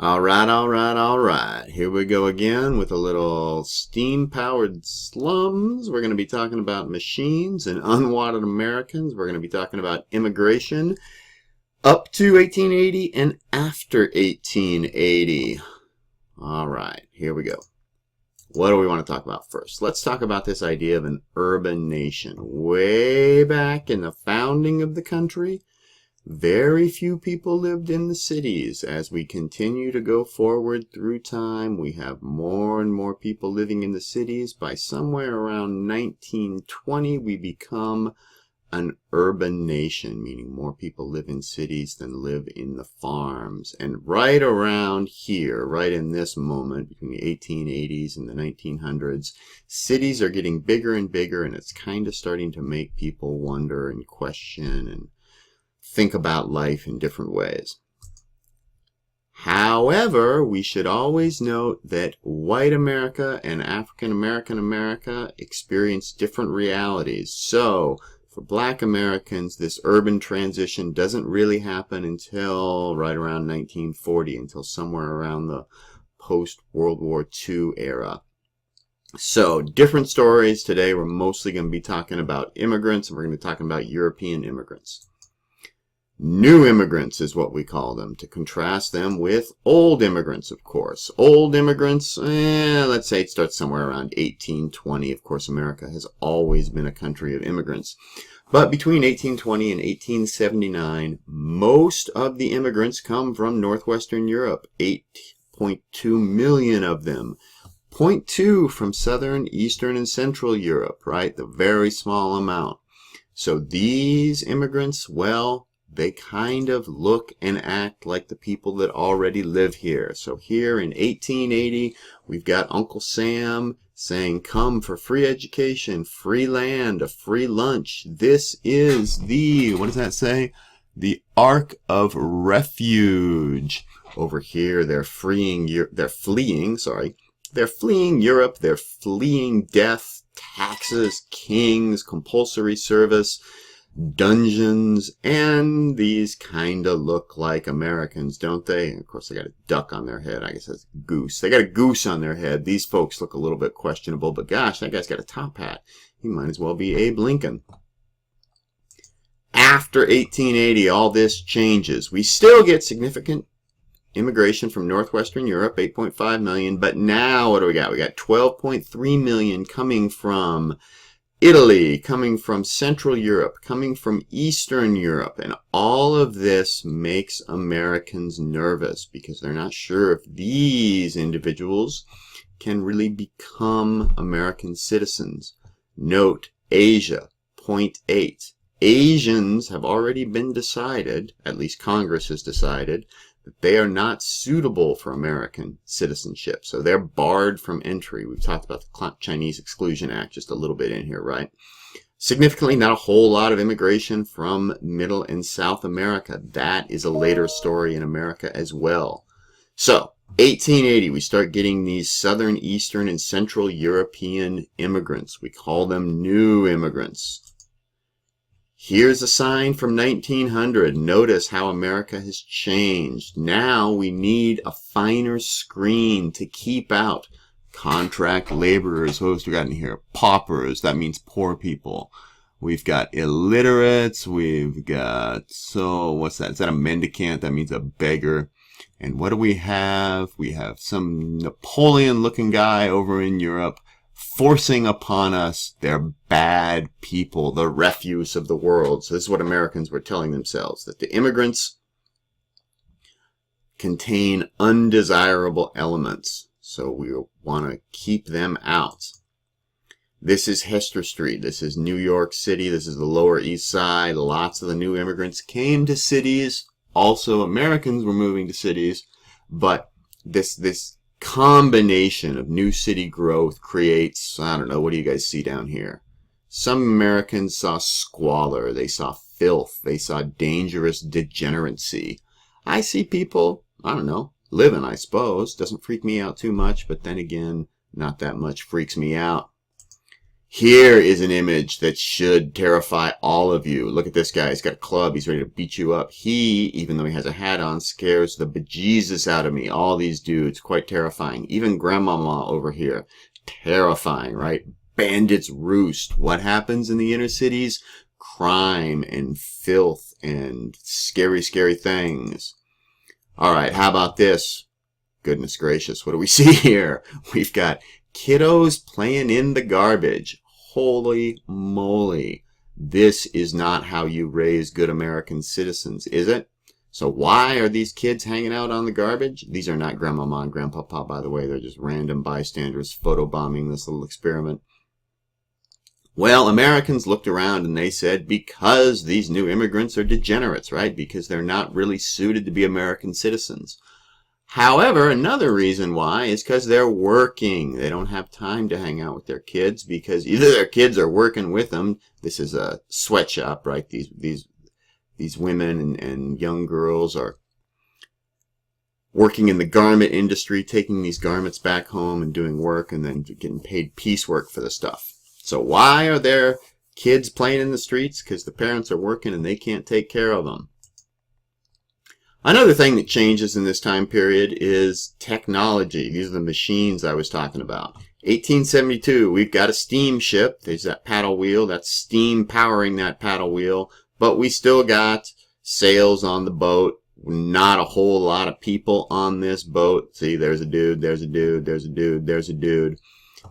All right. Here we go again with a little steam-powered slums. We're going to be talking about machines and unwanted Americans. We're going to be talking about immigration up to 1880 and after 1880. All right, here we go. What do we want to talk about first? Let's talk about this idea of an urban nation. Way back in the founding of the country, very few people lived in the cities. As we continue to go forward through time, we have more and more people living in the cities. By somewhere around 1920, we become an urban nation, meaning more people live in cities than live in the farms. And right around here, right in this moment, between the 1880s and the 1900s, cities are getting bigger and bigger, and it's kind of starting to make people wonder and question and think about life in different ways. However, we should always note that white America and African American America experience different realities. So, for black Americans, this urban transition doesn't really happen until right around 1940, until somewhere around the post-World War II era. So, different stories. Today we're mostly going to be talking about immigrants, and we're going to be talking about European immigrants. New immigrants is what we call them, to contrast them with old immigrants, of course. Old immigrants, let's say it starts somewhere around 1820. Of course, America has always been a country of immigrants. But between 1820 and 1879, most of the immigrants come from Northwestern Europe, 8.2 million of them. 0.2 from Southern, Eastern, and Central Europe, right? The very small amount. So these immigrants, well, they kind of look and act like the people that already live here. So here in 1880, we've got Uncle Sam saying, come for free education, free land, a free lunch. This is the, what does that say? The Ark of Refuge. Over here, they're fleeing Europe, they're fleeing Europe, they're fleeing death, taxes, kings, compulsory service, dungeons, and these kind of look like Americans, don't they? Of course, they got a duck on their head. I guess that's goose. They got a goose on their head. These folks look a little bit questionable, but gosh, that guy's got a top hat. He might as well be Abe Lincoln. After 1880, all this changes. We still get significant immigration from Northwestern Europe, 8.5 million, but now what do we got? We got 12.3 million coming from Italy, coming from Central Europe, coming from Eastern Europe, and all of this makes Americans nervous because they're not sure if these individuals can really become American citizens. Note, Asia, 0.8. Asians have already been decided, at least Congress has decided, that they are not suitable for American citizenship. So they're barred from entry. We've talked about the Chinese Exclusion Act just a little bit in here, right? Significantly, not a whole lot of immigration from Middle and South America. That is a later story in America as well. So, 1880, we start getting these Southern, Eastern, and Central European immigrants. We call them new immigrants. Here's a sign from 1900. Notice how America has changed. Now we need a finer screen to keep out contract laborers. What else we got in here? Paupers. That means poor people. We've got illiterates. We've got, so what's that? Is that a mendicant? That means a beggar. And what do we have? We have some Napoleon-looking guy over in Europe forcing upon us they're bad people, the refuse of the world. So this is what Americans were telling themselves, that the immigrants contain undesirable elements. So we want to keep them out. This is Hester Street. This is New York City. This is the Lower East Side. Lots of the new immigrants came to cities. Also, Americans were moving to cities. But this combination of new city growth creates, I don't know, what do you guys see down here? Some Americans saw squalor, they saw filth, they saw dangerous degeneracy. I see people, I don't know, living, I suppose. Doesn't freak me out too much, but then again, not that much freaks me out. Here is an image that should terrify all of you. Look at this guy. He's got a club. He's ready to beat you up. He, even though he has a hat on, scares the bejesus out of me. All these dudes, quite terrifying. Even Grandmama over here, terrifying, right? Bandits roost. What happens in the inner cities? Crime and filth and scary, scary things. All right, how about this? Goodness gracious, what do we see here? We've got kiddos playing in the garbage. Holy moly. This is not how you raise good American citizens, is it? So why are these kids hanging out on the garbage? These are not Grandmama and Grandpapa, by the way. They're just random bystanders photobombing this little experiment. Well, Americans looked around and they said, because these new immigrants are degenerates, right? Because they're not really suited to be American citizens. However, another reason why is because they're working. They don't have time to hang out with their kids because either their kids are working with them. This is a sweatshop, right? These women and young girls are working in the garment industry, taking these garments back home and doing work and then getting paid piecework for the stuff. So why are there kids playing in the streets? Because the parents are working and they can't take care of them. Another thing that changes in this time period is technology. These are the machines I was talking about. 1872, we've got a steamship. There's that paddle wheel. That's steam powering that paddle wheel. But we still got sails on the boat. Not a whole lot of people on this boat. See, there's a dude, there's a dude, there's a dude, there's a dude.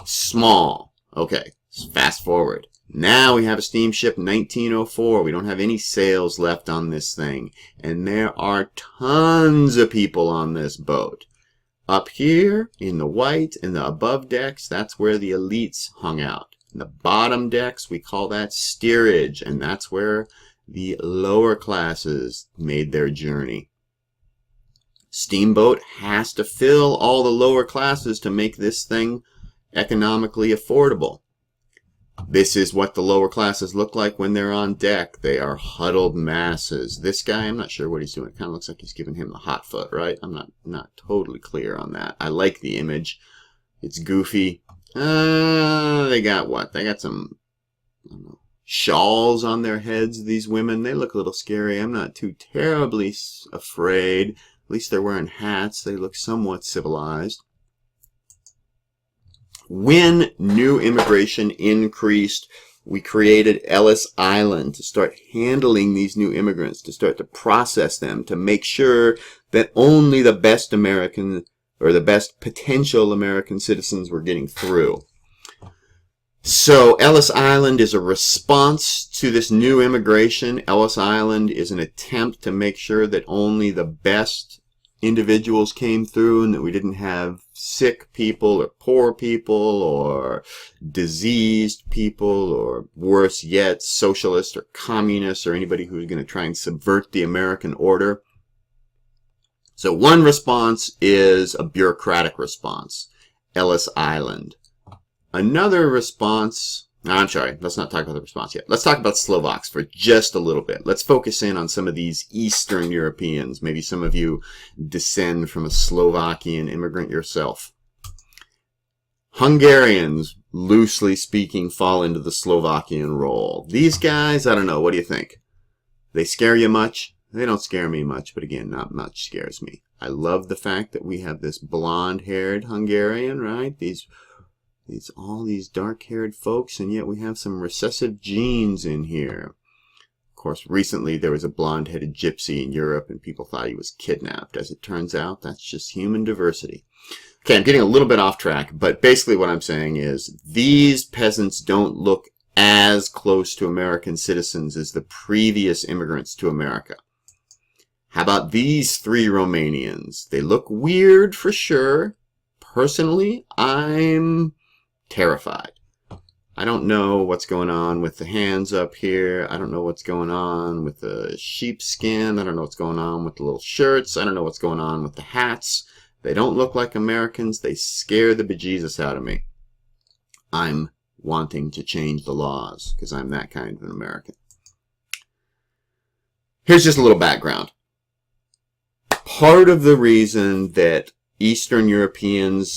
Small. Okay, fast forward. Now we have a steamship, 1904. We don't have any sails left on this thing. And there are tons of people on this boat. Up here, in the white, in the above decks, that's where the elites hung out. In the bottom decks, we call that steerage. And that's where the lower classes made their journey. Steamboat has to fill all the lower classes to make this thing economically affordable. This is what the lower classes look like when they're on deck. They are huddled masses. This guy, I'm not sure what he's doing. It kind of looks like he's giving him the hot foot, right? I'm not totally clear on that. I like the image. It's goofy. They got what? They got some, I don't know, shawls on their heads, these women. They look a little scary. I'm not too terribly afraid. At least they're wearing hats. They look somewhat civilized. When new immigration increased, we created Ellis Island to start handling these new immigrants, to start to process them, to make sure that only the best American or the best potential American citizens were getting through. So Ellis Island is a response to this new immigration. Ellis Island is an attempt to make sure that only the best individuals came through and that we didn't have sick people or poor people or diseased people or worse yet, socialists or communists or anybody who's going to try and subvert the American order. So one response is a bureaucratic response, Ellis Island. Another response, no, I'm sorry, let's not talk about the response yet. Let's talk about Slovaks for just a little bit. Let's focus in on some of these Eastern Europeans. Maybe some of you descend from a Slovakian immigrant yourself. Hungarians, loosely speaking, fall into the Slovakian role. These guys, I don't know, what do you think? They scare you much? They don't scare me much, but again, not much scares me. I love the fact that we have this blonde-haired Hungarian, right? All these dark-haired folks, and yet we have some recessive genes in here. Of course, recently there was a blonde-headed gypsy in Europe, and people thought he was kidnapped. As it turns out, that's just human diversity. Okay, I'm getting a little bit off track, but basically what I'm saying is these peasants don't look as close to American citizens as the previous immigrants to America. How about these three Romanians? They look weird for sure. Personally, I'm terrified. I don't know what's going on with the hands up here. I don't know what's going on with the sheepskin. I don't know what's going on with the little shirts. I don't know what's going on with the hats. They don't look like Americans. They scare the bejesus out of me. I'm wanting to change the laws because I'm that kind of an American. Here's just a little background. Part of the reason that Eastern Europeans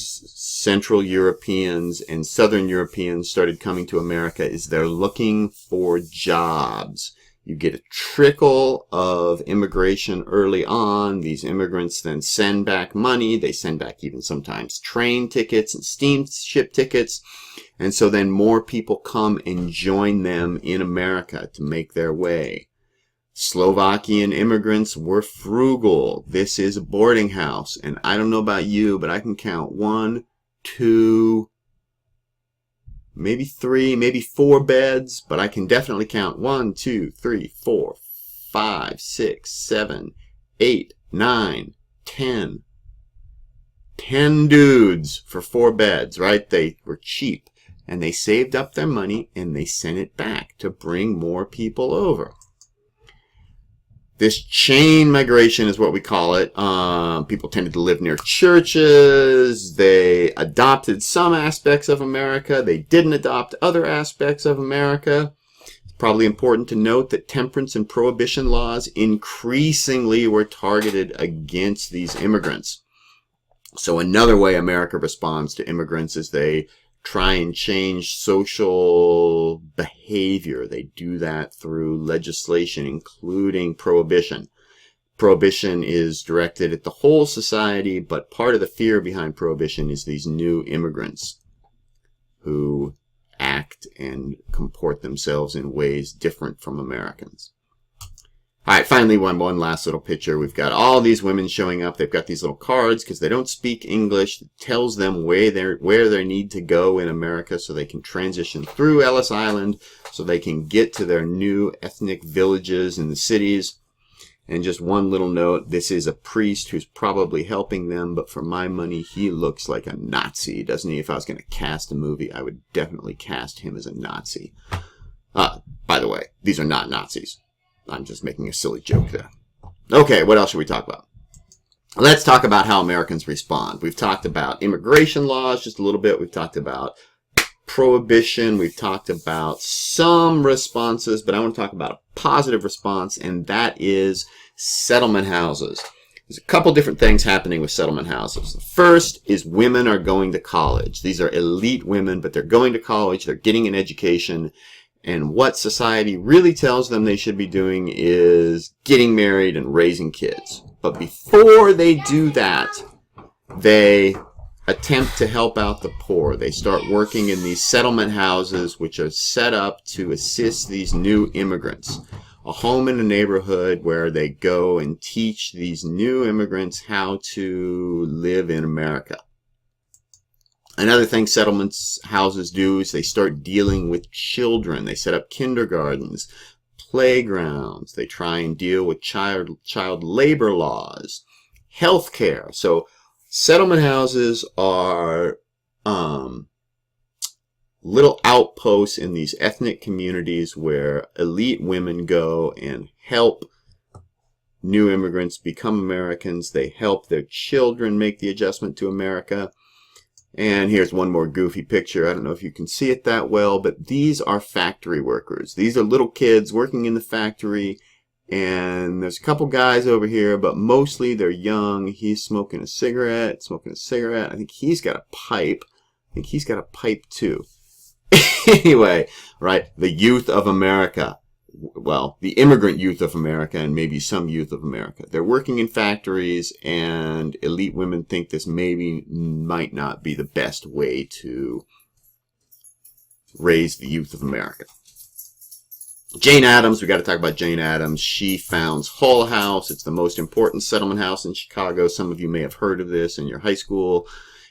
Central Europeans and Southern Europeans started coming to America is they're looking for jobs. You get a trickle of immigration early on. These immigrants then send back money. They send back even sometimes train tickets and steamship tickets. And so then more people come and join them in America to make their way. Slovakian immigrants were frugal. This is a boarding house. And I don't know about you, but I can count 1, 2, maybe 3, maybe 4 beds, but I can definitely count 1, 2, 3, 4, 5, 6, 7, 8, 9, 10. 10 dudes for 4 beds, right? They were cheap, and they saved up their money, and they sent it back to bring more people over. This chain migration is what we call it. People tended to live near churches. They adopted some aspects of America. They didn't adopt other aspects of America. It's probably important to note that temperance and prohibition laws increasingly were targeted against these immigrants. So another way America responds to immigrants is they try and change social behavior. They do that through legislation, including prohibition. Prohibition is directed at the whole society, but part of the fear behind prohibition is these new immigrants who act and comport themselves in ways different from Americans. All right, finally, one last little picture. We've got all these women showing up. They've got these little cards because they don't speak English. It tells them where they need to go in America so they can transition through Ellis Island, so they can get to their new ethnic villages in the cities. And just one little note, this is a priest who's probably helping them, but for my money, he looks like a Nazi, doesn't he? If I was going to cast a movie, I would definitely cast him as a Nazi. By the way, these are not Nazis. I'm just making a silly joke there. Okay, what else should we talk about? Let's talk about how Americans respond. We've talked about immigration laws just a little bit. We've talked about prohibition. We've talked about some responses, but I want to talk about a positive response, and that is settlement houses. There's a couple different things happening with settlement houses. The first is women are going to college. These are elite women, but they're going to college. They're getting an education. And what society really tells them they should be doing is getting married and raising kids. But before they do that, they attempt to help out the poor. They start working in these settlement houses, which are set up to assist these new immigrants. A home in a neighborhood where they go and teach these new immigrants how to live in America. Another thing settlements houses do is they start dealing with children. They set up kindergartens, playgrounds. They try and deal with child labor laws, healthcare. So settlement houses are little outposts in these ethnic communities where elite women go and help new immigrants become Americans. They help their children make the adjustment to America. And here's one more goofy picture. I don't know if you can see it that well, but these are factory workers. These are little kids working in the factory, and there's a couple guys over here, but mostly they're young. He's smoking a cigarette. I think he's got a pipe. Too. Anyway, right, the youth of America. Well, the immigrant youth of America and maybe some youth of America. They're working in factories, and elite women think this might not be the best way to raise the youth of America. Jane Addams, we got to talk about Jane Addams. She founds Hull House. It's the most important settlement house in Chicago. Some of you may have heard of this in your high school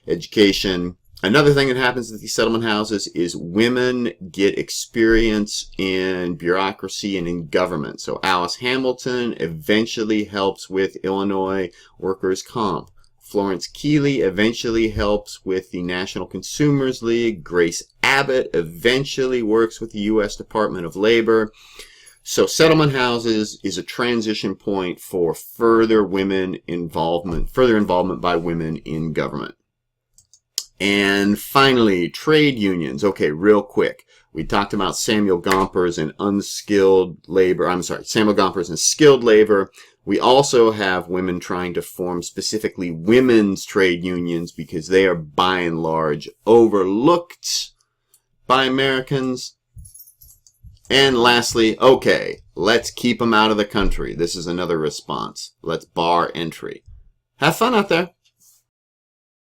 education. Another thing that happens at these settlement houses is women get experience in bureaucracy and in government. So Alice Hamilton eventually helps with Illinois workers' comp. Florence Keeley eventually helps with the National Consumers League. Grace Abbott eventually works with the U.S. Department of Labor. So settlement houses is a transition point for further involvement by women in government. And finally, trade unions. Okay, real quick. We talked about Samuel Gompers and skilled labor. We also have women trying to form specifically women's trade unions because they are by and large overlooked by Americans. And lastly, okay, let's keep them out of the country. This is another response. Let's bar entry. Have fun out there.